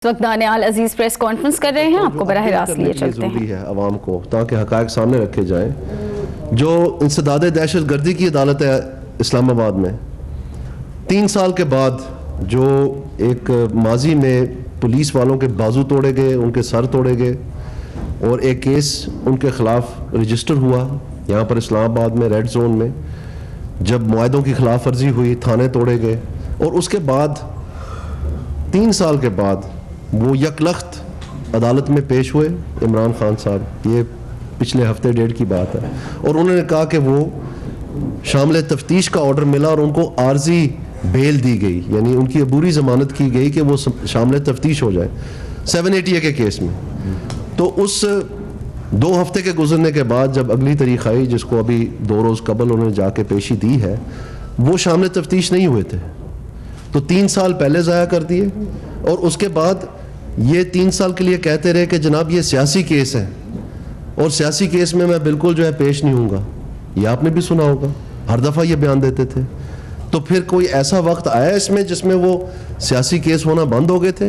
इस वक्त दानियाल अजीज press conference कर रहे हैं, आपको बराह रास्त लिए चलते हैं। है अवाम को ताकि हकायक सामने रखे जाएं। जो इंसदाद दहशत गर्दी की अदालत है इस्लामाबाद में 3 साल के बाद जो एक माजी में पुलिस वालों के बाजू तोड़े गए, उनके सर तोड़े गए और एक केस उनके खिलाफ रजिस्टर हुआ यहाँ पर इस्लामाबाद में रेड जोन में, जब मुआहदों की खिलाफ वर्जी हुई, थाने तोड़े गए और उसके बाद 3 साल के बाद वो यकलख्त अदालत में पेश हुए इमरान खान साहब। ये पिछले हफ्ते डेढ़ की बात है और उन्होंने कहा कि वो शामिल तफ्तीश का ऑर्डर मिला और उनको आर्जी बेल दी गई, यानी उनकी अबूरी ज़मानत की गई कि वो शामिल तफ्तीश हो जाए 780A के केस में। तो उस 2 हफ्ते के गुजरने के बाद जब अगली तारीख आई, जिसको अभी 2 रोज़ कबल उन्होंने जाके पेशी दी है, वो शामिल तफ्तीश नहीं हुए थे, तो 3 साल पहले ज़ाया कर दिए। और उसके बाद ये 3 साल के लिए कहते रहे कि जनाब ये सियासी केस है और सियासी केस में मैं बिल्कुल जो है पेश नहीं हूँगा। ये आपने भी सुना होगा, हर दफ़ा ये बयान देते थे। तो फिर कोई ऐसा वक्त आया इसमें जिसमें वो सियासी केस होना बंद हो गए थे,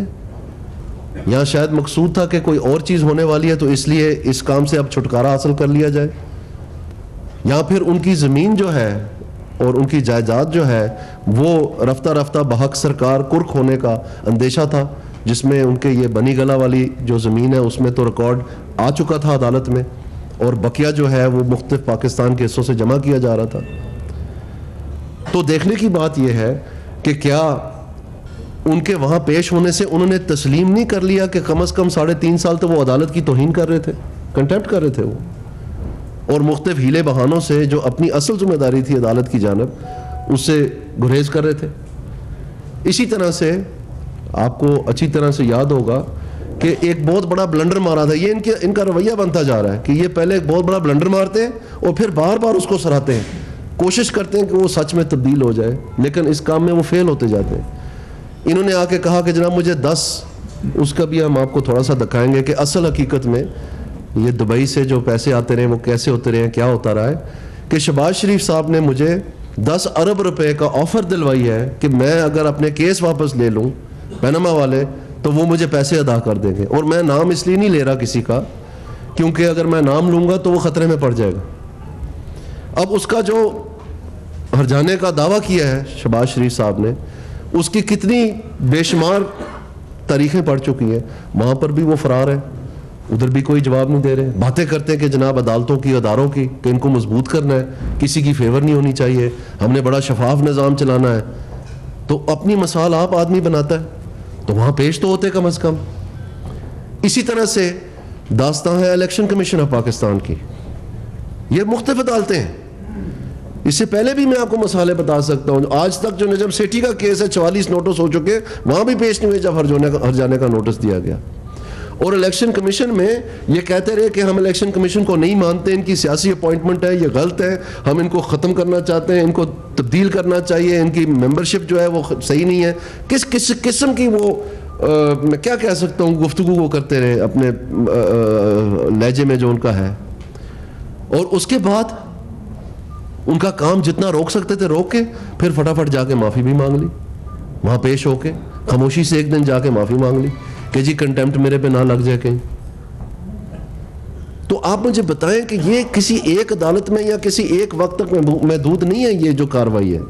या शायद मकसूद था कि कोई और चीज़ होने वाली है तो इसलिए इस काम से अब छुटकारा हासिल कर लिया जाए, या फिर उनकी ज़मीन जो है और उनकी जायदाद जो है वो रफ्ता रफ्ता बहक सरकार कुर्क होने का अंदेशा था, जिसमें उनके ये बनी गला वाली जो ज़मीन है उसमें तो रिकॉर्ड आ चुका था अदालत में और बकिया जो है वो मुख्तलिफ पाकिस्तान के हिस्सों से जमा किया जा रहा था। तो देखने की बात यह है कि क्या उनके वहाँ पेश होने से उन्होंने तस्लीम नहीं कर लिया कि कम अज़ कम 3.5 साल तो वो अदालत की तौहीन कर रहे थे, कंटेम्प्ट कर रहे थे वो, और मुख्तलिफ हीले बहानों से जो अपनी असल जिम्मेदारी थी अदालत की जानब उससे गुरेज कर रहे थे। इसी तरह से आपको अच्छी तरह से याद होगा कि एक बहुत बड़ा ब्लंडर मारा था। ये इनका रवैया बनता जा रहा है कि ये पहले एक बहुत बड़ा ब्लंडर मारते हैं और फिर बार बार उसको सराहते हैं, कोशिश करते हैं कि वो सच में तब्दील हो जाए, लेकिन इस काम में वो फेल होते जाते हैं। इन्होंने आके कहा कि जनाब मुझे 10, उसका भी हम आपको थोड़ा सा दिखाएंगे कि असल हकीकत में ये दुबई से जो पैसे आते रहे वो कैसे होते रहे, क्या होता रहा है। कि शहबाज शरीफ साहब ने मुझे 10 अरब रुपए का ऑफ़र दिलवाई है कि मैं अगर अपने केस वापस ले लूँ पनामा वाले तो वो मुझे पैसे अदा कर देंगे। और मैं नाम इसलिए नहीं ले रहा किसी का क्योंकि अगर मैं नाम लूँगा तो वो ख़तरे में पड़ जाएगा। अब उसका जो हरजाने का दावा किया है शहबाज शरीफ साहब ने, उसकी कितनी बेशुमार तारीखें पड़ चुकी हैं, वहाँ पर भी वो फरार है, उधर भी कोई जवाब नहीं दे रहे। बातें करते हैं कि जनाब अदालतों की, अदारों की, कि इनको मजबूत करना है, किसी की फेवर नहीं होनी चाहिए, हमने बड़ा शफाफ निज़ाम चलाना है। तो अपनी मिसाल आप आदमी बनाता है तो वहाँ पेश तो होते कम अज़ कम। इसी तरह से दास्तां है इलेक्शन कमीशन ऑफ पाकिस्तान की, ये मुख्तलिफ अदालतें हैं। इससे पहले भी मैं आपको मसाले बता सकता हूँ। आज तक जो नजम सेठी का केस है 44 नोटिस हो चुके, वहाँ भी पेश नहीं हुए जब हरजाने का नोटिस दिया गया। और इलेक्शन कमीशन में ये कहते रहे कि हम इलेक्शन कमीशन को नहीं मानते, इनकी सियासी अपॉइंटमेंट है, ये गलत है, हम इनको ख़त्म करना चाहते हैं, इनको तब्दील करना चाहिए, इनकी मेंबरशिप जो है वो सही नहीं है। किस किस किस्म की वो मैं क्या कह सकता हूँ गुफ्तगू वो करते रहे अपने लहजे में जो उनका है। और उसके बाद उनका काम जितना रोक सकते थे रोक के फिर फटाफट जाके माफ़ी भी मांग ली, वहाँ पेश होके खामोशी से एक दिन जाके माफ़ी मांग ली कि जी कंटेम्प्ट मेरे पे ना लग जाए कहीं। तो आप मुझे बताएं कि ये किसी एक अदालत में या किसी एक वक्त तक महदूद नहीं है। ये जो कार्रवाई है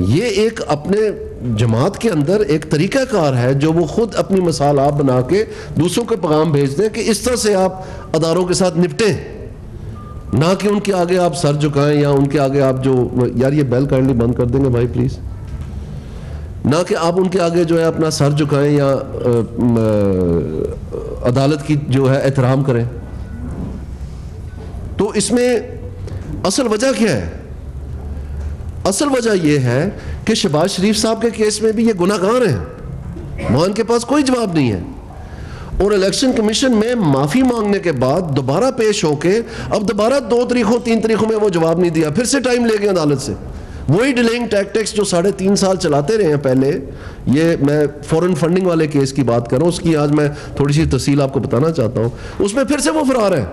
ये एक अपने जमात के अंदर एक तरीक़ाकार है जो वो खुद अपनी मिसाल आप बना के दूसरों के पैगाम भेज दें कि इस तरह से आप अदारों के साथ निपटें, ना कि उनके आगे आप सर झुकाएं या उनके आगे आप जो, यार ये बेल काइंडली बंद कर देंगे भाई प्लीज़, ना कि आप उनके आगे जो है अपना सर झुकाएं या अदालत की जो है एहतराम करें। तो इसमें असल वजह क्या है? असल वजह यह है कि शहबाज शरीफ साहब के केस में भी ये गुनाहगार हैं, वहाँ उनके पास कोई जवाब नहीं है। और इलेक्शन कमीशन में माफ़ी मांगने के बाद दोबारा पेश होके अब दोबारा 2 तारीखों 3 तारीखों में वो जवाब नहीं दिया, फिर से टाइम ले गए अदालत से। वही डिलेइंग टैक्टिक्स जो 3.5 साल चलाते रहे हैं पहले। ये मैं फॉरेन फंडिंग वाले केस की बात कर रहा हूँ, उसकी आज मैं थोड़ी सी तफसील आपको बताना चाहता हूँ। उसमें फिर से वो फरार है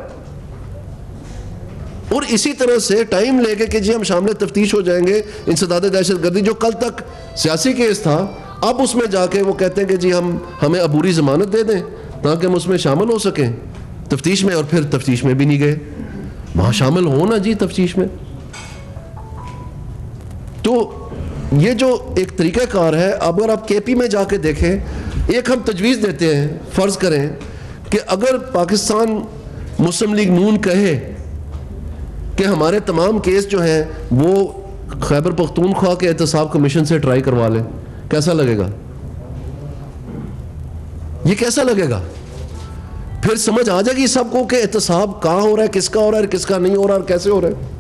और इसी तरह से टाइम लेके कि जी हम शामिल तफ्तीश हो जाएंगे, इंसदाद दहशत गर्दी जो कल तक सियासी केस था अब उसमें जाके वो कहते हैं कि जी हमें अबूरी ज़मानत दे दें ताकि हम उसमें शामिल हो सकें तफ्तीश में, और फिर तफ्तीश में भी नहीं गए। वहाँ शामिल हो ना जी तफ्तीश में। तो ये जो एक तरीक़ाकार है, अगर आप केपी में जाके देखें, एक हम तजवीज़ देते हैं, फ़र्ज़ करें कि अगर पाकिस्तान मुस्लिम लीग नून कहे कि हमारे तमाम केस जो हैं वो खैबर पख्तूनख्वा के एहतसाब कमीशन से ट्राई करवा लें, कैसा लगेगा? ये कैसा लगेगा? फिर समझ आ जाएगी सबको कि एहतसाब कहाँ हो रहा है, किसका हो रहा है, किसका नहीं हो रहा है, कैसे हो रहा है।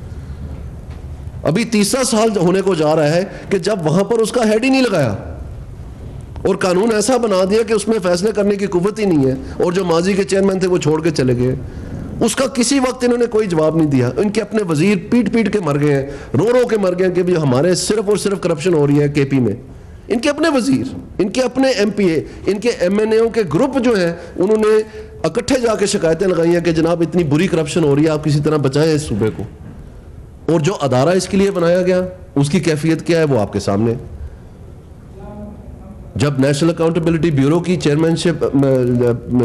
अभी तीसरा साल होने को जा रहा है कि जब वहां पर उसका हेड ही नहीं लगाया और कानून ऐसा बना दिया कि उसमें फैसले करने की कुव्वत ही नहीं है, और जो माजी के चेयरमैन थे वो छोड़ के चले गए। उसका किसी वक्त इन्होंने कोई जवाब नहीं दिया। इनके अपने वजीर पीट पीट के मर गए हैं, रो रो के मर गए हैं कि भी हमारे सिर्फ और सिर्फ करप्शन हो रही है केपी में। इनके अपने वजीर, इनके अपने एमपीए, इनके एमएनए के ग्रुप जो है उन्होंने इकट्ठे जाके शिकायतें लगाई हैं कि जनाब इतनी बुरी करप्शन हो रही है, आप किसी तरह बचाएं इस सूबे को। और जो अदारा इसके लिए बनाया गया उसकी कैफियत क्या है वो आपके सामने। जब नेशनल अकाउंटेबिलिटी ब्यूरो की चेयरमैनशिप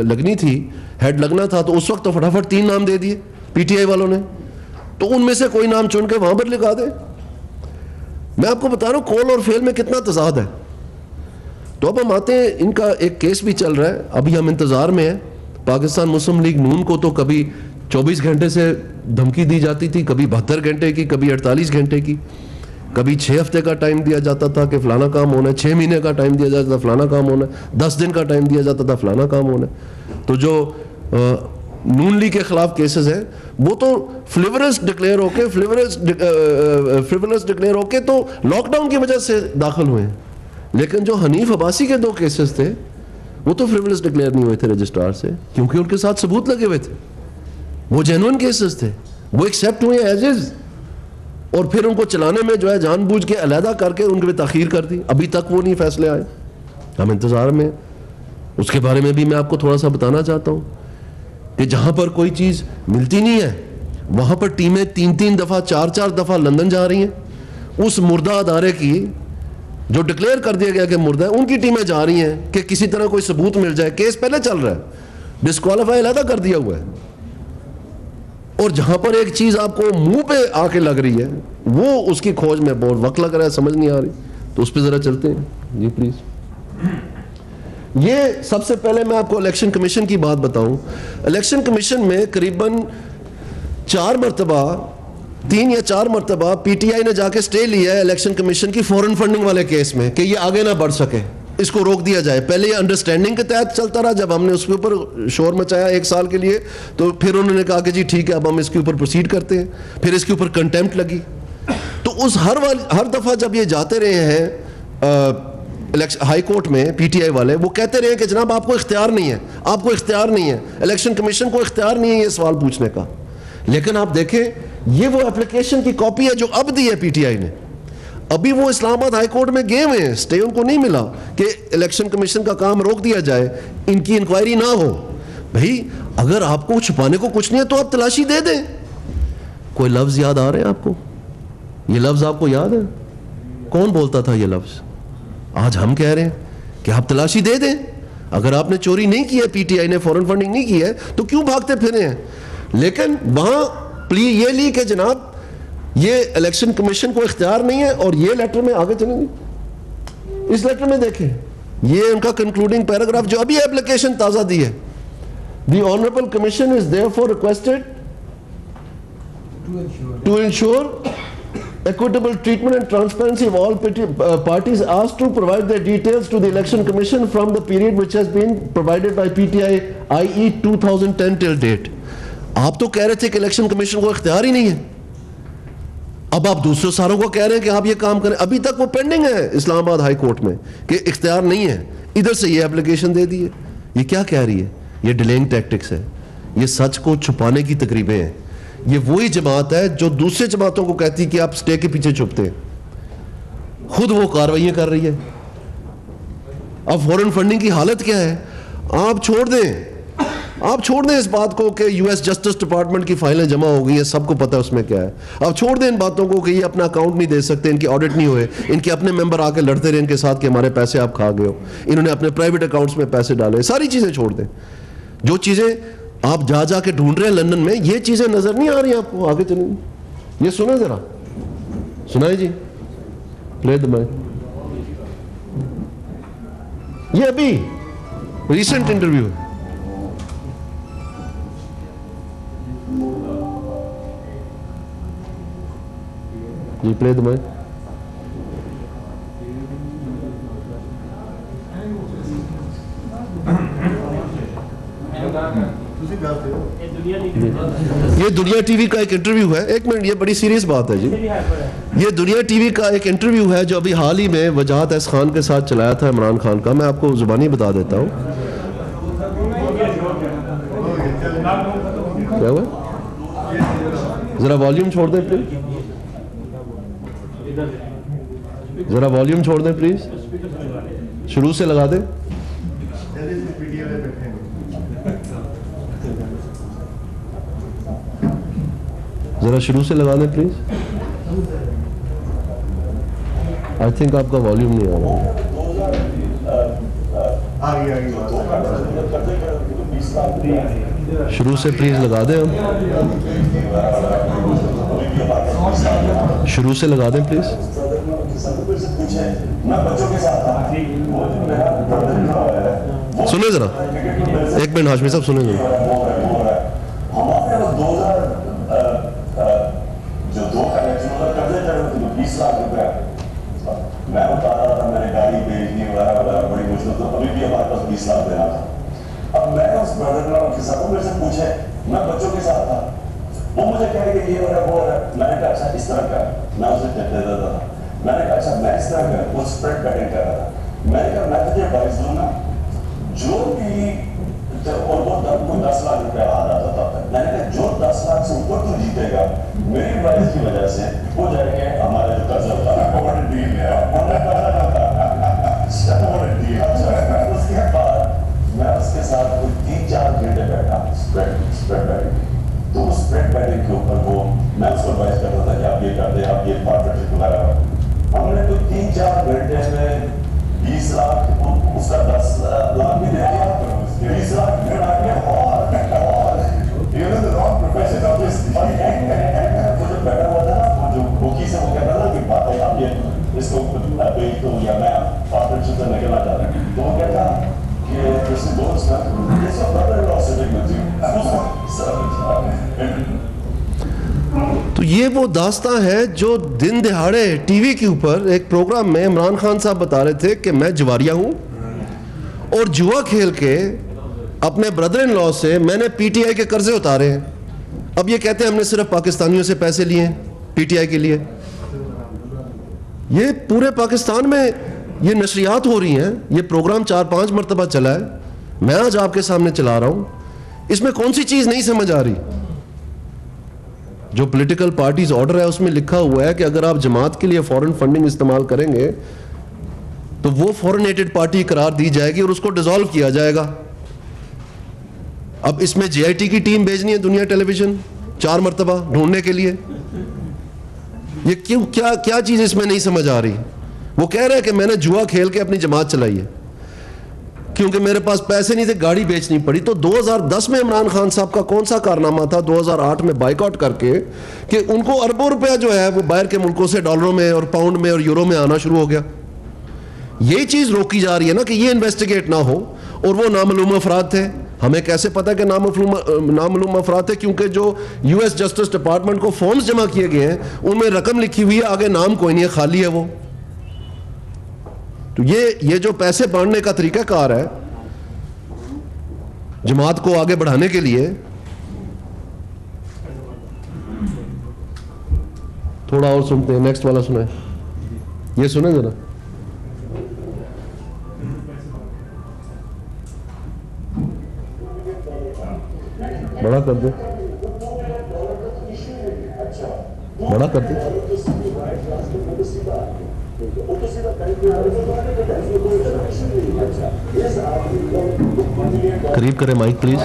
लगनी थी, हेड लगना था, तो उस वक्त तो फटाफट 3 नाम दे दिए पीटीआई वालों ने, तो उनमें से कोई नाम चुन के वहां पर लिखा दे। मैं आपको बता रहा हूं कॉल और फेल में कितना तजाद है। तो अब हम आते हैं, इनका एक केस भी चल रहा है, अभी हम इंतजार में हैं। पाकिस्तान मुस्लिम लीग नून को तो कभी 24 घंटे से धमकी दी जाती थी, कभी 72 घंटे की, कभी 48 घंटे की, कभी 6 हफ्ते का टाइम दिया जाता था कि फलाना काम होना है, 6 महीने का टाइम दिया जाता था फलाना काम होना है, 10 दिन का टाइम दिया जाता था फलाना काम होना है। तो जो नून लीग के खिलाफ केसेस हैं वो तो फ्लिवरस डिक्लेयर होके तो लॉकडाउन की वजह से दाखिल हुए हैं। लेकिन जो हनीफ अब्बासी के 2 केसेस थे वो तो फ्लिवरस डिक्लेयर नहीं हुए थे रजिस्ट्रार से, क्योंकि उनके साथ सबूत लगे हुए थे, वो जेन्युइन केसेस थे, वो एक्सेप्ट हुए एज इज। और फिर उनको चलाने में जो है जानबूझ के अलहदा करके उनके ताखीर कर दी, अभी तक वो नहीं फैसले आए, हम इंतजार में। उसके बारे में भी मैं आपको थोड़ा सा बताना चाहता हूं कि जहां पर कोई चीज मिलती नहीं है वहां पर टीमें 3-3 दफा 4-4 दफा लंदन जा रही हैं। उस मुर्दा अदारे की जो डिक्लेयर कर दिया गया कि मुर्दा है, उनकी टीमें जा रही हैं कि किसी तरह कोई सबूत मिल जाए। केस पहले चल रहा है, डिस्क्वालीफाई अलहदा कर दिया हुआ है। और जहां पर एक चीज आपको मुंह पे आके लग रही है वो उसकी खोज में बहुत वक्त लग रहा है, समझ नहीं आ रही, तो उस पर जरा चलते हैं जी प्लीज। ये सबसे पहले मैं आपको इलेक्शन कमीशन की बात बताऊं। इलेक्शन कमीशन में करीबन 3 या 4 मरतबा पीटीआई ने जाके स्टे लिया है इलेक्शन कमीशन की फॉरेन फंडिंग वाले केस में कि ये आगे ना बढ़ सके, इसको रोक दिया जाए। पहले ये अंडरस्टैंडिंग के तहत चलता रहा, जब हमने उसके ऊपर शोर मचाया 1 साल के लिए, तो फिर उन्होंने कहा कि जी ठीक है अब हम इसके ऊपर प्रोसीड करते हैं। फिर इसके ऊपर कंटेम्प्ट लगी। तो उस हर दफा जब ये जाते रहे हैं हाई कोर्ट में पीटीआई वाले, वो कहते रहे कि जनाब आपको इख्तियार नहीं है, आपको इख्तियार नहीं है, इलेक्शन कमीशन को इख्तियार नहीं है ये सवाल पूछने का। लेकिन आप देखें ये वो एप्लीकेशन की कॉपी है जो अब दी है पीटीआई ने। अभी वो इस्लामाबाद हाई कोर्ट में गए हुए हैं, स्टे उनको नहीं मिला कि इलेक्शन कमीशन का काम रोक दिया जाए, इनकी इंक्वायरी ना हो। भाई अगर आपको छुपाने को कुछ नहीं है तो आप तलाशी दे दें। कोई लफ्ज याद आ रहे हैं आपको? ये लफ्ज आपको याद है? कौन बोलता था ये लफ्ज? आज हम कह रहे हैं कि आप तलाशी दे दें। अगर आपने चोरी नहीं की है, पीटीआई ने फॉरेन फंडिंग नहीं की है, तो क्यों भागते फिरे हैं? लेकिन वहां प्ली ये ली कि जनाब ये इलेक्शन कमीशन को इख्तियार नहीं है। और ये लेटर में आगे चलेंगे, इस लेटर में देखें, ये उनका कंक्लूडिंग पैराग्राफ जो अभी एप्लीकेशन ताजा दी है। The honourable commission is therefore requested to ensure equitable treatment and transparency of all parties asked to provide their details to the election commission from the period which has been provided by PTI i.e. 2010 till date। आप तो कह रहे थे कि election commission को इख्तियार ही नहीं है, अब आप दूसरे सारों को कह रहे हैं कि आप ये काम करें। अभी तक वो पेंडिंग है इस्लामाबाद हाई कोर्ट में कि इख्तियार नहीं है, इधर से ये एप्लीकेशन दे दी है। ये क्या कह रही है? ये डिलेइंग टैक्टिक्स है, ये सच को छुपाने की तकरीबें हैं। ये वही जमात है जो दूसरे जमातों को कहती है कि आप स्टे के पीछे छुपते हैं, खुद वो कार्रवाइयां कर रही है। अब फॉरेन फंडिंग की हालत क्या है? आप छोड़ दें आप छोड़ दें इस बात को कि यूएस जस्टिस डिपार्टमेंट की फाइलें जमा हो गई हैं, सबको पता है उसमें क्या है। आप छोड़ दें इन बातों को कि ये अपना अकाउंट नहीं दे सकते, इनकी ऑडिट नहीं हुए, इनके अपने मेंबर आके लड़ते रहे इनके साथ कि हमारे पैसे आप खा गए हो, इन्होंने अपने प्राइवेट अकाउंट्स में पैसे डाले। सारी चीज़ें छोड़ दें। जो चीज़ें आप जा जा के ढूंढ रहे हैं लंदन में, ये चीज़ें नज़र नहीं आ रही आपको। आगे चलेंगे, ये सुने ज़रा, सुनाए जी, प्ले द माइक। ये अभी रिसेंट इंटरव्यू है। जी प्ले द माइक। ये दुनिया टीवी का एक इंटरव्यू है। एक मिनट, ये बड़ी सीरियस बात है जी। ये दुनिया टीवी का एक इंटरव्यू है जो अभी हाल ही में वजाहत एस खान के साथ चलाया था, इमरान खान का। मैं आपको जुबानी बता देता हूँ। क्या हुआ? जरा वॉल्यूम छोड़ दें प्लीज, जरा वॉल्यूम छोड़ दें प्लीज, शुरू से लगा दें। जरा शुरू से लगा दें प्लीज। आई थिंक आपका वॉल्यूम नहीं आ रहा। शुरू से प्लीज लगा दें, हम शुरू से लगा दें प्लीज। सुने जरा, एक मिनट हाशमी साहब सुने जरा। जो दो कर्जे चढ़े थे 20 लाख रुपया, मैं बता रहा था मैंने गाड़ी भेजनी वगैरह बड़ी मुश्किल, तो अभी भी हमारे पास 20 लाख देना था। अब मैं उस ब्रदर के साथ, वो मेरे से पूछे, मैं बच्चों के साथ था, वो मुझे कह रहे कि ये हो रहा है वो हो रहा है। मैंने कहा अच्छा इस तरह का, मैं उसे टिप दे देता था। मैंने कहा अच्छा मैं इस तरह का, वो स्प्रेड बैटिंग कर रहा था। मैंने कहा मैं तुझे एडवाइस दूंगा, जो भी और वो कोई 10 लाख रुपया आ रहा था। मैंने कहा जो 10 लाख से ऊपर तू जीतेगा, मेरी एडवाइस की वजह से वो जाएंगे हमारे जो कर्जा होता है वो डील है। उसके बाद मैं उसके साथ 3-4 घंटे बैठा स्प्रेड बैटिंग। तो स्प्रेड बैटिंग के ऊपर वो मैं उसको एडवाइस करता था कि आप ये कर दे, आप ये पार्टनरशिप वगैरह। हमने तो 3-4 घंटे में 20 लाख, उसका 10 लाख भी दे दिया, 20 लाख आ गया। और even the wrong profession obviously। वो जो बैठा हुआ था ना, वो जो बुकी से वो कहता था कि बात है आप ये इसको बेच दो या मैं पार्टनरशिप से निकलना चाहता हूँ, तो वो कहता कि जैसे दोस्त का जैसे ब्रदर-इन-लॉ सिटिंग विद यू। तो ये वो दास्तां है जो दिन दिहाड़े टीवी के ऊपर एक प्रोग्राम में इमरान खान साहब बता रहे थे कि मैं जुआरिया हूं और जुआ खेल के अपने ब्रदर इन लॉ से मैंने पीटीआई के कर्जे उतारे हैं। अब ये कहते हैं हमने सिर्फ पाकिस्तानियों से पैसे लिए हैं पीटीआई के लिए। ये पूरे पाकिस्तान में ये नशरियात हो रही हैं। ये प्रोग्राम 4-5 मरतबा चला है, मैं आज आपके सामने चला रहा हूं। इसमें कौन सी चीज नहीं समझ आ रही? जो पॉलिटिकल पार्टीज ऑर्डर है उसमें लिखा हुआ है कि अगर आप जमात के लिए फॉरेन फंडिंग इस्तेमाल करेंगे तो वो फॉरेन एडेड पार्टी करार दी जाएगी और उसको डिसॉल्व किया जाएगा। अब इसमें जेआईटी की टीम भेजनी है दुनिया टेलीविजन 4 मरतबा ढूंढने के लिए। ये क्यों, क्या चीज इसमें नहीं समझ आ रही? वो कह रहे हैं कि मैंने जुआ खेल के अपनी जमात चलाई है क्योंकि मेरे पास पैसे नहीं थे, गाड़ी बेचनी पड़ी। तो 2010 में इमरान खान साहब का कौन सा कारनामा था 2008 में बाइकआउट करके कि उनको अरबों रुपया जो है वो बाहर के मुल्कों से डॉलरों में और पाउंड में और यूरो में आना शुरू हो गया। ये चीज रोकी जा रही है ना कि ये इन्वेस्टिगेट ना हो। और वो नामालूम अफराद थे, हमें कैसे पता कि नामालूम अफराद थे? क्योंकि जो यूएस जस्टिस डिपार्टमेंट को फॉर्म्स जमा किए गए हैं उनमें रकम लिखी हुई है, आगे नाम कोई नहीं है, खाली है वो। तो ये जो पैसे बांटने का तरीकाकार है जमात को आगे बढ़ाने के लिए, थोड़ा और सुनते हैं, नेक्स्ट वाला सुनाए, ये सुने जरा। बड़ा कर दे, बड़ा कर दे। करीब करें माइक प्लीज।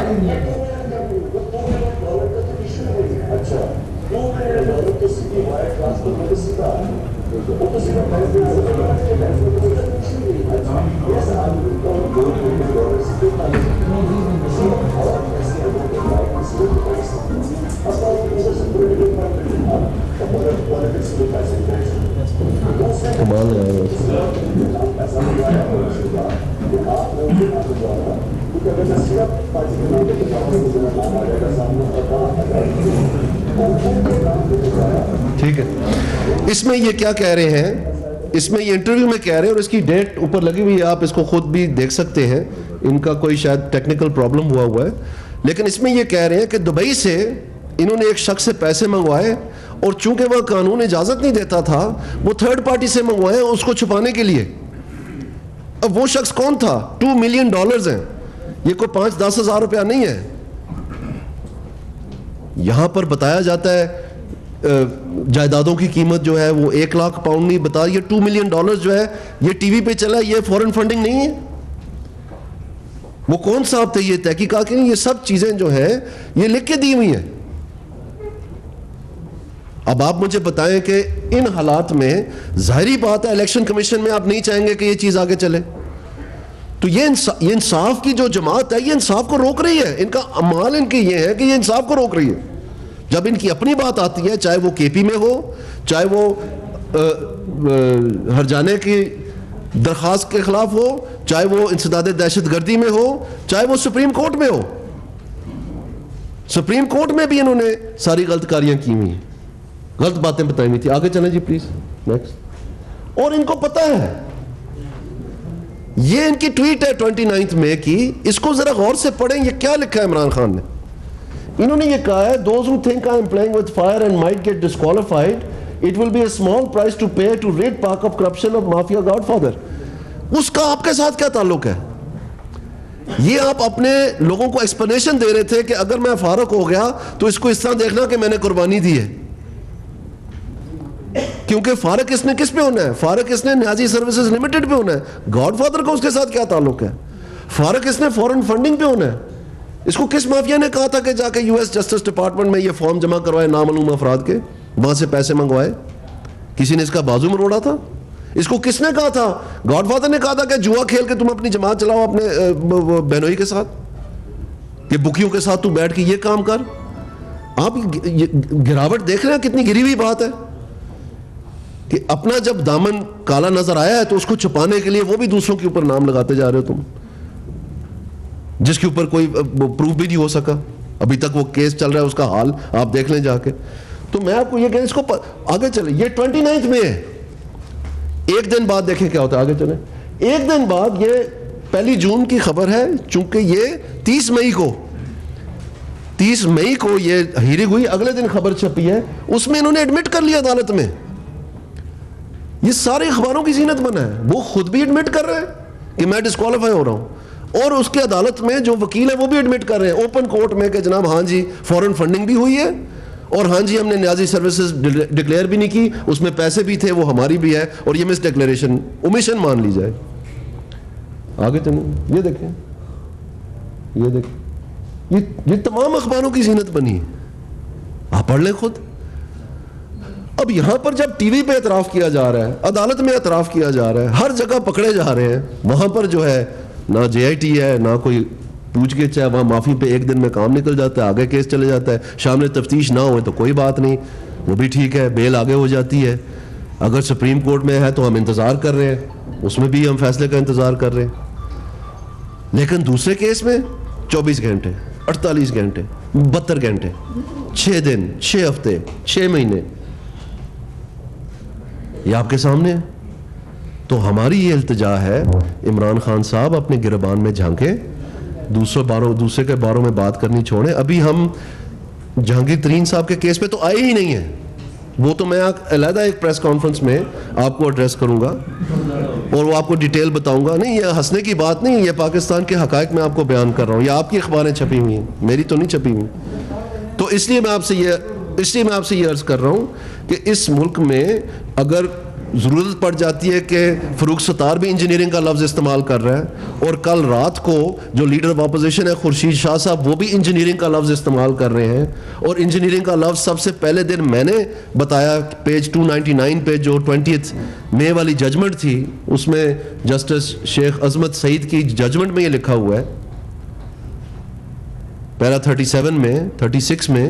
कमाल है ठीक है। इसमें ये क्या कह रहे हैं, इसमें ये इंटरव्यू में कह रहे हैं और इसकी डेट ऊपर लगी हुई है, आप इसको खुद भी देख सकते हैं। इनका कोई शायद टेक्निकल प्रॉब्लम हुआ है, लेकिन इसमें ये कह रहे हैं कि दुबई से इन्होंने एक शख्स से पैसे मंगवाए और चूंकि वह कानून इजाजत नहीं देता था, वो थर्ड पार्टी से मंगवाए उसको छुपाने के लिए। अब वो शख्स कौन था? $2 मिलियन हैं, ये कोई 5-10 हज़ार रुपया नहीं है। यहां पर बताया जाता है जायदादों की कीमत जो है वो 1 लाख पाउंड नहीं बता, ये $2 मिलियन जो है ये टीवी पे चला, ये फॉरेन फंडिंग नहीं है। वो कौन साहब थे, ये तहकीकात की नहीं, ये सब चीजें जो है ये लिख के दी हुई हैं। अब आप मुझे बताएं कि इन हालात में जाहिर बात है इलेक्शन कमीशन में आप नहीं चाहेंगे कि ये चीज आगे चले, तो ये इंसाफ की जो जमात है ये इंसाफ को रोक रही है। इनका अमाल इनकी ये है कि ये इंसाफ को रोक रही है। जब इनकी अपनी बात आती है, चाहे वो केपी में हो, चाहे वो हरजाने की दरखास्त के खिलाफ हो, चाहे वो इंसदाद दहशतगर्दी में हो, चाहे वो सुप्रीम कोर्ट में हो, सुप्रीम कोर्ट में भी इन्होंने सारी गलत कारियां की हुई, गलत बातें बताई हुई थी। आगे चलें जी प्लीज, नेक्स्ट। और इनको पता है, ये इनकी ट्वीट है 29 मई की, इसको जरा गौर से पढ़ें, ये क्या लिखा है इमरान खान ने। इन्होंने ये कहा है, those who think I am playing with fire and might get disqualified, it will be a small price to pay to rid Pak of corruption of mafia godfather। उसका आपके साथ क्या ताल्लुक है? ये आप अपने लोगों को एक्सप्लेनेशन दे रहे थे कि अगर मैं फारूक हो गया तो इसको इस तरह देखना कि मैंने कुर्बानी दी है, क्योंकि फारूक इसने किस पे होना है? फारूक इसने न्याजी सर्विसेज लिमिटेड पे होना है। गॉडफादर का उसके साथ क्या ताल्लुक है? फारूक इसने फॉरेन फंडिंग पे होना है। इसको किस माफिया ने कहा था कि जाके यूएस जस्टिस डिपार्टमेंट में ये फॉर्म जमा करवाए नामालूम अफराद के, वहां से पैसे मंगवाए? किसी ने इसका बाजू मरोड़ा था? इसको किसने कहा था? गॉडफादर ने कहा था कि जुआ खेल के तुम अपनी जमात चलाओ अपने बहनोई के साथ, ये बुकियों के साथ तू बैठ के ये काम कर। आप गिरावट देख रहे हैं, कितनी गिरी हुई बात है कि अपना जब दामन काला नजर आया है तो उसको छुपाने के लिए वो भी दूसरों के ऊपर नाम लगाते जा रहे हो तुम, जिसके ऊपर कोई प्रूफ भी नहीं हो सका। अभी तक वो केस चल रहा है, उसका हाल आप देख लें जाके। तो मैं आपको ये कह, इसको आगे चले, ये 29 में है, एक दिन बाद देखें क्या होता है। आगे चले, एक दिन बाद, ये 1 जून की खबर है, चूंकि ये 30 मई को ये हीरिंग हुई, अगले दिन खबर छपी है, उसमें इन्होंने एडमिट कर लिया अदालत में। ये सारे अखबारों की जीनत बना है, वो खुद भी एडमिट कर रहे हैं कि मैं डिस्क्वालीफाई हो रहा हूं, और उसके अदालत में जो वकील है वो भी एडमिट कर रहे हैं ओपन कोर्ट में कि जनाब हाँ जी फॉरेन फंडिंग भी हुई है, और हाँ जी हमने न्याजी सर्विसेज डिक्लेयर भी नहीं की, उसमें पैसे भी थे, वो हमारी भी है, और ये मिस डिक्लेरेशन ओमिशन मान ली जाए। आगे चलिए, ये देखें, ये देखें, ये तमाम अखबारों की जीनत बनी है, आप पढ़ लें खुद। अब यहां पर जब टीवी पे एतराफ किया जा रहा है, अदालत में एतराफ किया जा रहा है, हर जगह पकड़े जा रहे हैं, वहां पर जो है ना JIT है ना कोई पूछ के, चाहे वहां माफी पे एक दिन में काम निकल जाता है, आगे केस चले जाता है, शामिल तफ्तीश ना हो तो कोई बात नहीं, वो भी ठीक है, बेल आगे हो जाती है। अगर सुप्रीम कोर्ट में है तो हम इंतजार कर रहे हैं, उसमें भी हम फैसले का इंतजार कर रहे हैं। लेकिन दूसरे केस में 24 घंटे, 48 घंटे, 72 घंटे, 6 दिन, 6 हफ्ते, 6 महीने, ये आपके सामने है। तो हमारी ये इल्तिजा है, इमरान खान साहब अपने गिरबान में झांके, दूसरे के बारों में बात करनी छोड़ें। अभी हम जहांगीर तरीन साहब के केस पे तो आए ही नहीं है, वो तो मैं अलहदा एक प्रेस कॉन्फ्रेंस में आपको एड्रेस करूंगा और वो आपको डिटेल बताऊंगा। नहीं, ये हंसने की बात नहीं, ये पाकिस्तान के हकायक में आपको बयान कर रहा हूँ, ये आपकी अखबारें छपी हुई हैं, मेरी तो नहीं छपी हुई। तो इसलिए मैं आपसे ये अर्ज कर रहा हूँ कि इस मुल्क में अगर ज़रूरत पड़ जाती है कि फ़रूक सत्तार भी इंजीनियरिंग का लफ्ज़ इस्तेमाल कर रहा है, और कल रात को जो लीडर ऑफ अपोजिशन है खुर्शीद शाह साहब, वो भी इंजीनियरिंग का लफ्ज़ इस्तेमाल कर रहे हैं। और इंजीनियरिंग का लफ्ज़ सबसे पहले दिन मैंने बताया, पेज 299 पे जो 20 मई वाली जजमेंट थी, उसमें जस्टिस शेख अजमत सईद की जजमेंट में ये लिखा हुआ है, पैरा 37 में 36 में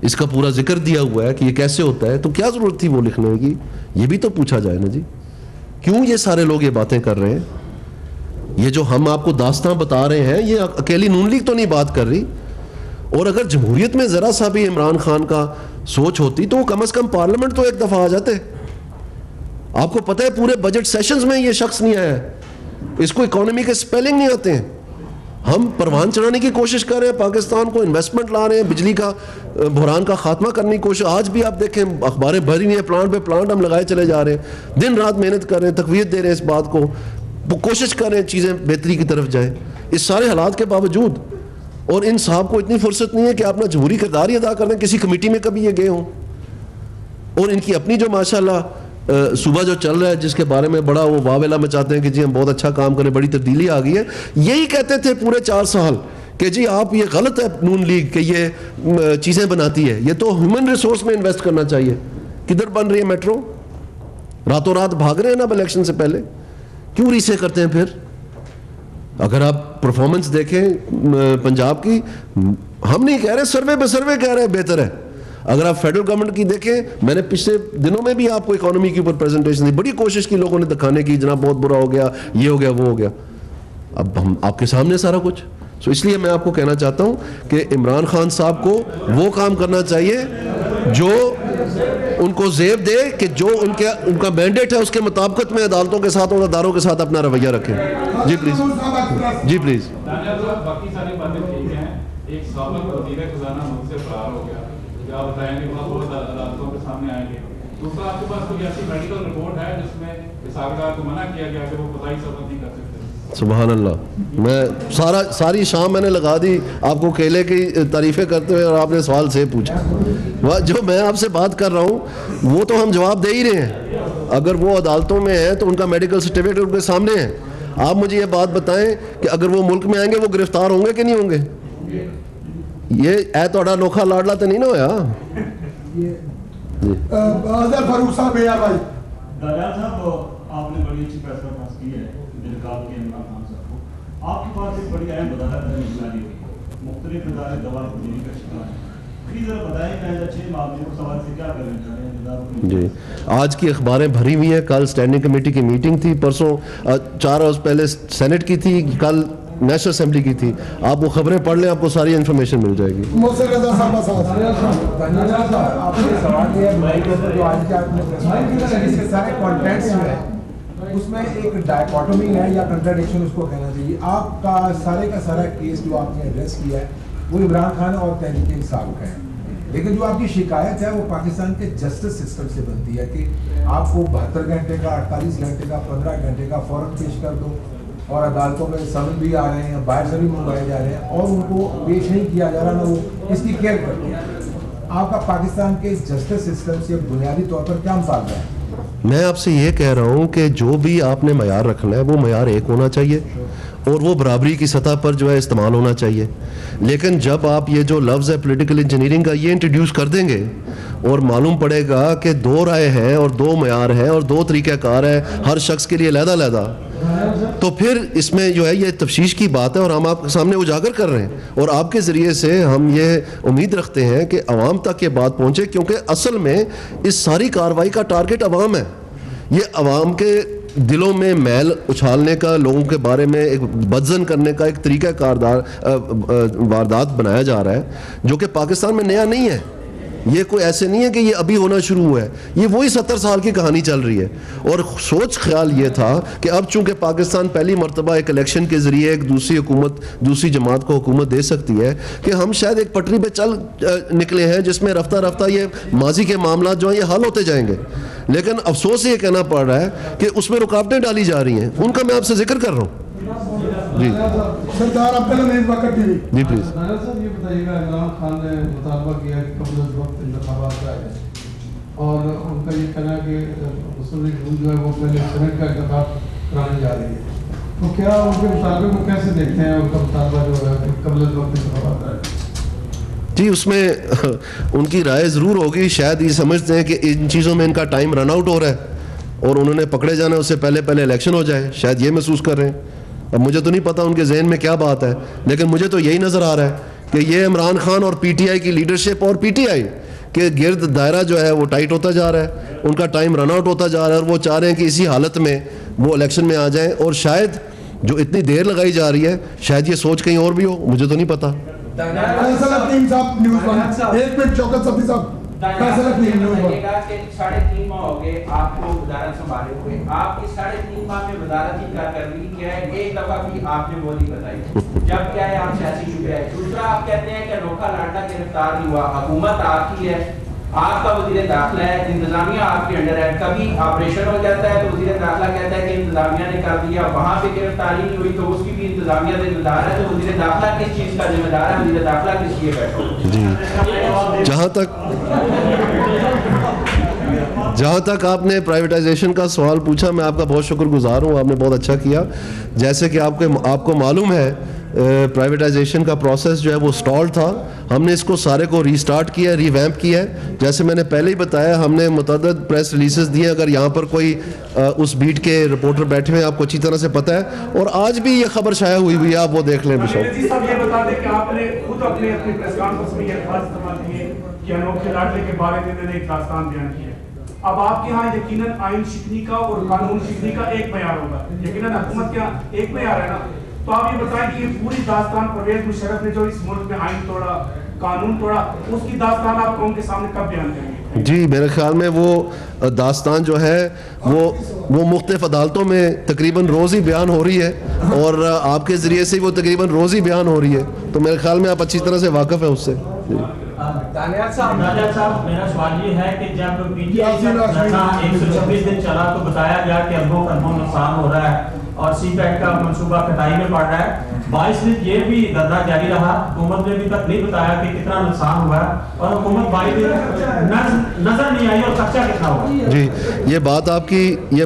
इसका पूरा जिक्र दिया हुआ है कि ये कैसे होता है। तो क्या ज़रूरत थी वो लिखने की, ये भी तो पूछा जाए ना जी। क्यों ये सारे लोग ये बातें कर रहे हैं? ये जो हम आपको दास्तां बता रहे हैं, ये अकेली नून लीग तो नहीं बात कर रही। और अगर जमहूरियत में ज़रा सा भी इमरान खान का सोच होती तो वो कम से कम पार्लियामेंट तो एक दफ़ा आ जाते। आपको पता है पूरे बजट सेशंस में ये शख्स नहीं आया, इसको इकोनॉमी के स्पेलिंग नहीं आते हैं। हम परवान चढ़ाने की कोशिश कर रहे हैं, पाकिस्तान को इन्वेस्टमेंट ला रहे हैं, बिजली का बहरान का खात्मा करने की कोशिश। आज भी आप देखें अखबारें भरी हुई हैं, प्लांट पे प्लांट हम लगाए चले जा रहे हैं, दिन रात मेहनत कर रहे हैं, तकवीत दे रहे हैं इस बात को, कोशिश कर रहे हैं चीज़ें बेहतरी की तरफ जाएं। इस सारे हालात के बावजूद, और इन साहब को इतनी फुर्सत नहीं है कि अपना जमहूरी किरदार ही अदा कर दें, किसी कमेटी में कभी ये गए हों। और इनकी अपनी जो माशाल्लाह सुबह जो चल रहा है, जिसके बारे में बड़ा वो वावेला मचाते हैं कि जी हम बहुत अच्छा काम करें, बड़ी तब्दीली आ गई है, यही कहते थे पूरे 4 साल कि जी आप ये गलत है नून लीग कि ये चीज़ें बनाती है, ये तो ह्यूमन रिसोर्स में इन्वेस्ट करना चाहिए। किधर बन रही है मेट्रो? रातों रात भाग रहे हैं ना इलेक्शन से पहले, क्यों रीसे करते हैं फिर? अगर आप परफॉर्मेंस देखें पंजाब की, हम नहीं कह रहे, सर्वे पे सर्वे कह रहे हैं बेहतर है। अगर आप फेडरल गवर्नमेंट की देखें, मैंने पिछले दिनों में भी आपको इकोनॉमी के ऊपर प्रेजेंटेशन दी, बड़ी कोशिश की लोगों ने दिखाने की, जनाब बहुत बुरा हो गया, ये हो गया, वो हो गया। अब हम आपके सामने सारा कुछ। सो इसलिए मैं आपको कहना चाहता हूं कि इमरान खान साहब को वो काम करना चाहिए जो उनको जेब दे कि जो उनका मैंडेट है उसके मुताबिक में अदालतों के साथ और अदारों के साथ अपना रवैया रखें। जी प्लीज, जी प्लीज। बाकी सारी बातें ठीक हैं, एक साबिक वज़ीर खजाना मुझसे फरार हो गया, क्या बताएंगे, बहुत अदालतों के सामने आएंगे। दूसरा, आपके पास कोई ऐसी मेडिकल रिपोर्ट है जिसमें इसाक़दार को मना किया गया कि वो फदाई सबक नहीं कर सकते? सुभान अल्लाह, मैं सारी शाम मैंने लगा दी आपको केले की तारीफ़ें करते हुए, और आपने सवाल से पूछा। जो मैं आपसे बात कर रहा हूँ वो तो हम जवाब दे ही रहे हैं। अगर वो अदालतों में है तो उनका मेडिकल सर्टिफिकेट उनके सामने है। आप मुझे ये बात बताएं कि अगर वो मुल्क में आएंगे वो गिरफ्तार होंगे कि नहीं होंगे? ये ऐ तोड़ा नोखा लाडला तो नहीं ना होया? फारूक साहब, दानियाल साहब, आपने बड़ी अच्छी फैसला पास की है इनकाब के इमरान खान साहब को। आपके पास एक बड़ी अहम वजाहत है, निगरानी हुई मुख्तलिफ इदारे गवाह खुदनी का शिकार है। प्लीज जरा बताएं कि ऐसे अच्छे मामले को सवाल से क्या करना चाह रहे हैं जी। आज की अखबारें भरी हुई हैं, कल स्टैंडिंग कमेटी की मीटिंग थी, परसों 4 रोज पहले सेनेट की थी, कल नेशनल असेंबली की थी। आप वो खबरें पढ़ लें, आपको सारी इन्फॉर्मेशन मिल जाएगी। उसमें एक डायकोटोमी है या कंट्राडिक्शन उसको कहना चाहिए। आपका सारे का सारा केस जो आपने एड्रेस किया है वो इमरान खान और तहरीक इंसाफ का है, लेकिन जो आपकी शिकायत है वो पाकिस्तान के जस्टिस सिस्टम से बनती है कि आपको 72 घंटे का, 48 घंटे का, 15 घंटे का फ़ौरन पेश कर दो, और अदालतों में समन भी आ रहे हैं, बाहर से भी मंगवाए जा रहे हैं और उनको पेश नहीं किया जा रहा, ना वो इसकी केयर करते हैं। आपका पाकिस्तान के जस्टिस सिस्टम से बुनियादी तौर पर क्या मुकाबला है? मैं आपसे ये कह रहा हूँ कि जो भी आपने मयार रखना है वो मयार एक होना चाहिए और वो बराबरी की सतह पर जो है इस्तेमाल होना चाहिए। लेकिन जब आप ये जो लफ्ज़ है पॉलिटिकल इंजीनियरिंग का ये इंट्रोड्यूस कर देंगे और मालूम पड़ेगा कि 2 राय हैं और 2 मयार हैं और 2 तरीक़ाकार है, हर शख्स के लिए अलग-अलग, तो फिर इसमें जो है ये तफ्शीश की बात है और हम आपके सामने उजागर कर रहे हैं। और आपके ज़रिए से हम ये उम्मीद रखते हैं कि अवाम तक ये बात पहुँचे, क्योंकि असल में इस सारी कार्रवाई का टारगेट अवाम है। ये अवाम के दिलों में मैल उछालने का, लोगों के बारे में एक बदजन करने का एक तरीका कारदार वारदात बनाया जा रहा है जो कि पाकिस्तान में नया नहीं है। ये कोई ऐसे नहीं है कि ये अभी होना शुरू हुआ है, ये वही 70 साल की कहानी चल रही है। और सोच ख्याल ये था कि अब चूंकि पाकिस्तान पहली मरतबा एक इलेक्शन के ज़रिए एक दूसरी हुकूमत, दूसरी जमात को हुकूमत दे सकती है, कि हम शायद एक पटरी पे चल निकले हैं जिसमें रफ्ता रफ्ता ये माजी के मामला जो हैं ये हल होते जाएंगे। लेकिन अफसोस ये कहना पड़ रहा है कि उसमें रुकावटें डाली जा रही हैं, उनका मैं आपसे जिक्र कर रहा हूँ। जी सरदार जी प्लीज। ये बताइएगा, इमरान खान ने मुतालबा किया कि कबल वक्त इंतखाबात कराए जाए, और उनका ये कहना है कि मुस्लिम लीग नून जो है वो पहले सेनेट का इंतखाब कराने जा रही है, तो क्या उनके मुतालबे को कैसे देखते हैं? उनका मुतालबा जो है कबल वक्त इंतखाबात है जी, उसमें उनकी राय ज़रूर होगी। शायद ये समझते हैं कि इन चीज़ों में इनका टाइम रन आउट हो रहा है और उन्होंने पकड़े जाना है, उससे पहले पहले इलेक्शन हो जाए, शायद ये महसूस कर रहे हैं। अब मुझे तो नहीं पता उनके जहन में क्या बात है, लेकिन मुझे तो यही नज़र आ रहा है कि ये इमरान खान और पीटीआई की लीडरशिप और पीटीआई के गिर्द दायरा जो है वो टाइट होता जा रहा है, उनका टाइम रन आउट होता जा रहा है और वो चाह रहे हैं कि इसी हालत में वो इलेक्शन में आ जाएं। और शायद जो इतनी देर लगाई जा रही है, शायद ये सोच कहीं और भी हो, मुझे तो नहीं पता। लगेगा कि 3.5 माह हो गए आपको वजारत संभाले हुए, आप इस 3.5 माह में वजारत ही क्या कर रही क्या है? एक दफा भी आपने वो नहीं बताई, जब क्या है आप सियासी शुबे है। दूसरा, आप कहते हैं कि अनोखा लाडला गिरफ्तार नहीं हुआ, हुकूमत आपकी है, आपका वजीर दाखिला है, इंतजामिया आपके अंडर है, कभी ऑपरेशन हो जाता है तो वजीर दाखिला कहता है कि इंतजामिया ने कर दिया, वहां पे गिरफ्तारी नहीं हुई तो उसकी भी इंतजामिया जिम्मेदार है, तो वजीर दाखिला किस चीज का जिम्मेदार है? वजीर दाखिला किस लिए बैठा? जहाँ तक आपने प्राइवेटाइजेशन का सवाल पूछा, मैं आपका बहुत शुक्रगुजार हूँ, आपने बहुत अच्छा किया। जैसे कि आपको मालूम है प्राइवेटाइजेशन का प्रोसेस जो है वो स्टॉल था, हमने इसको सारे को रीस्टार्ट किया, रिवैम्प किया है। जैसे मैंने पहले ही बताया, हमने मुतअद्दिद प्रेस रिलीजेस दिए, अगर यहाँ पर कोई उस बीट के रिपोर्टर बैठे हुए आपको अच्छी तरह से पता है, और आज भी ये खबर शाया हुई है, आप वो देख लें। जी साहब, ये बता दें कि आपने खुद अपनी प्रेस कॉन्फ्रेंस में ये अल्फाज इस्तेमाल किए कि अनोखे लाडले के बारे में मैंने एक दास्तान बयान किया। अब आपके यहाँ यकीनन आइन शिकनी का और कानून शिकनी का एक मयार होगा, यकीनन हुकूमत के यहाँ एक मयार है ना, तो आप ये बताएं कि ये पूरी दास्तान परवेज मुशर्रफ ने जो इस मुल्क में आइन तोड़ा, कानून तोड़ा, उसकी दास्तान आप कौम के सामने कब बयान करेंगे? जी, मेरे ख्याल में वो दास्तान जो है वो मुख्तलिफ अदालतों में तकरीबन रोज़ ही बयान हो रही है, और आपके ज़रिए से वो तकरीबन रोज़ ही बयान हो रही है, तो मेरे ख्याल में आप अच्छी तरह से वाकिफ़ है उससे। दानियाल साहब, मेरा सवाल ये है कि जब पीटीआई 126 दिन चला तो बताया गया कि अरबों खरबों नुकसान हो रहा है और सीपैक का मंसूबा कटाई में पड़ रहा है। 22 दिन ये भी धरना जारी रहा, हुकूमत ने अभी तक नहीं बताया कि कितना नुकसान हुआ है, और हुकूमत 22 दिन नजर नहीं आई और खर्चा कितना हुआ। जी, ये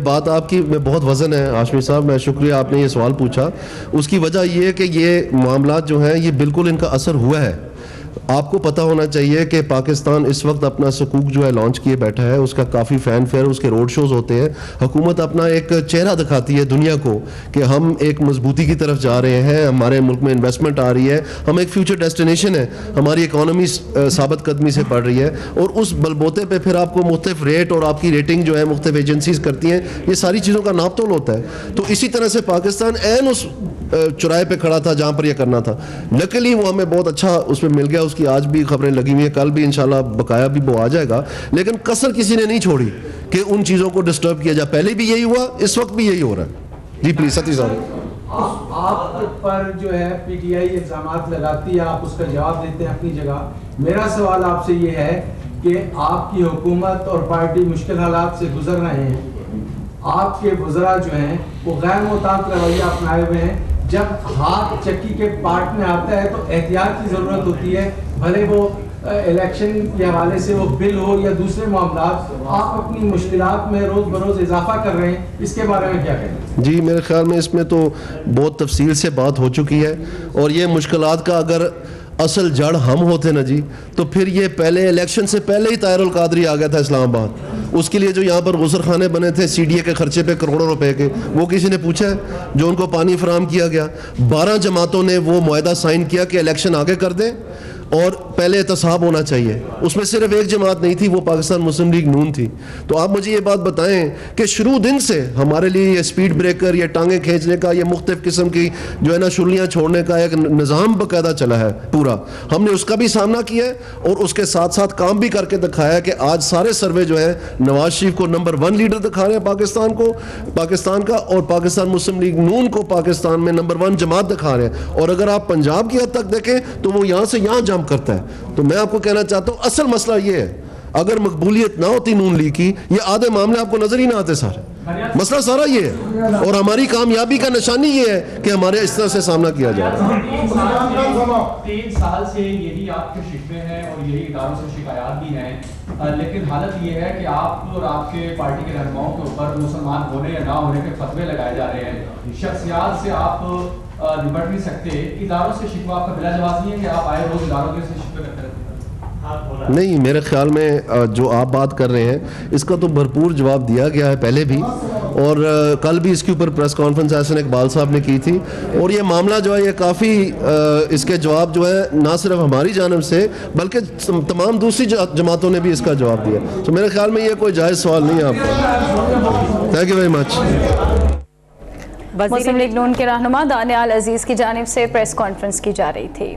बात आपकी में बहुत वजन है हाशमी साहब, मैं शुक्रिया आपने ये सवाल पूछा। उसकी वजह ये है कि ये मामला जो हैं ये बिल्कुल इनका असर हुआ है। आपको पता होना चाहिए कि पाकिस्तान इस वक्त अपना सकूक जो है लॉन्च किए बैठा है, उसका काफ़ी फैन फेयर, उसके रोड शोज़ होते हैं, हुकूमत अपना एक चेहरा दिखाती है दुनिया को कि हम एक मजबूती की तरफ जा रहे हैं, हमारे मुल्क में इन्वेस्टमेंट आ रही है, हम एक फ्यूचर डेस्टिनेशन है, हमारी इकॉनमी साबित कदमी से बढ़ रही है, और उस बलबोते पे फिर आपको मुख्तलिफ रेट और आपकी रेटिंग जो है मुख्तलिफ एजेंसीज करती हैं, ये सारी चीज़ों का नाप तोल होता है। तो इसी तरह से पाकिस्तान एन उस चौराहे पे खड़ा था जहाँ पर यह करना था। लकीली वो हमें बहुत अच्छा उसमें मिल गया, उसकी आज भी खबरें लगी हुई हैं, कल भी इंशाल्लाह बकाया भी वो आ जाएगा, लेकिन कसर किसी ने नहीं छोड़ी कि उन चीज़ों को डिस्टर्ब किया जाए। पहले भी यही हुआ, इस वक्त भी यही हो रहा है। जी प्लीज सती साहब। आप पर जो है पीटीआई इल्जामात लगाती है, आप उसका जवाब देते हैं अपनी जगह। मेरा सवाल आपसे ये है कि आपकी हुकूमत और पार्टी मुश्किल हालात से गुजर रहे हैं, आपके वज़रा जो हैं वो गैर मुताबिक रवैया अपनाए हुए हैं, जब हाथ चक्की के पार्ट में आता है तो एहतियात की ज़रूरत होती है, भले वो इलेक्शन के हवाले से वो बिल हो या दूसरे मामलात। आप अपनी मुश्किलात में रोज़ बरोज़ इजाफा कर रहे हैं, इसके बारे में क्या कहें? जी, मेरे ख्याल में इसमें तो बहुत तफसील से बात हो चुकी है, और ये मुश्किलात का अगर असल जड़ हम होते ना जी, तो फिर ये पहले इलेक्शन से पहले ही ताहिरुल कादरी आ गया था इस्लामाबाद। उसके लिए जो यहाँ पर गुसर खाने बने थे सीडीए के खर्चे पे करोड़ों रुपए के, वो किसी ने पूछा है? जो उनको पानी फराहम किया गया, 12 जमातों ने वो मुआहदा साइन किया कि इलेक्शन आगे कर दें और पहले एहतसाब होना चाहिए। उसमें सिर्फ एक जमात नहीं थी, वो पाकिस्तान मुस्लिम लीग नून थी। तो आप मुझे ये बात बताएं कि शुरू दिन से हमारे लिए ये स्पीड ब्रेकर, ये टांगे खींचने का, ये मुख्तलिफ किस्म की जो है ना शुलियाँ छोड़ने का एक निज़ाम बाकायदा चला है पूरा, हमने उसका भी सामना किया है और उसके साथ साथ काम भी करके दिखाया कि आज सारे सर्वे जो है नवाज शरीफ को नंबर 1 लीडर दिखा रहे हैं पाकिस्तान का, और पाकिस्तान मुस्लिम लीग नून को पाकिस्तान में नंबर 1 जमात दिखा रहे हैं। और अगर आप पंजाब की हद तक देखें तो वो यहाँ से यहाँ करता है। तो मैं आपको कहना चाहता हूं असल मसला ये है, अगर मकबूलियत ना होती नून लीग की, ये आधे मामले आपको नजर ही ना आते सारे। मसला सारा ये है, और हमारी कामयाबी का निशानी ये है कि हमारे इस तरह से सामना किया जा रहा है। 3 साल से यही आपके शिकवे हैं और यही इदारों से शिकायत भी हैं लेकिन हालत ये है कि आप और आपके पार्टी के रहनुमाओं के ऊपर मुसलमान होने या ना होने के फतवे लगाए जा रहे हैं। शख्सियात से आप निपट नहीं सकते, इदारों से शिकवा आपका बिला जवाब नहीं है कि आप आए रोज इदारों के से शिकवे करते रहते हैं? नहीं, मेरे ख्याल में जो आप बात कर रहे हैं इसका तो भरपूर जवाब दिया गया है पहले भी, और कल भी इसके ऊपर प्रेस कॉन्फ्रेंस एहसन इकबाल साहब ने की थी, और ये मामला जो है ये काफ़ी इसके जवाब जो है ना सिर्फ हमारी जानब से बल्कि तमाम दूसरी जमातों ने भी इसका जवाब दिया। तो मेरे ख्याल में ये कोई जायज़ सवाल नहीं है आपका। Thank you very much. Muslim League नून के रहनुमा दानियाल अजीज़ की जानिब से प्रेस कॉन्फ्रेंस की जा रही थी।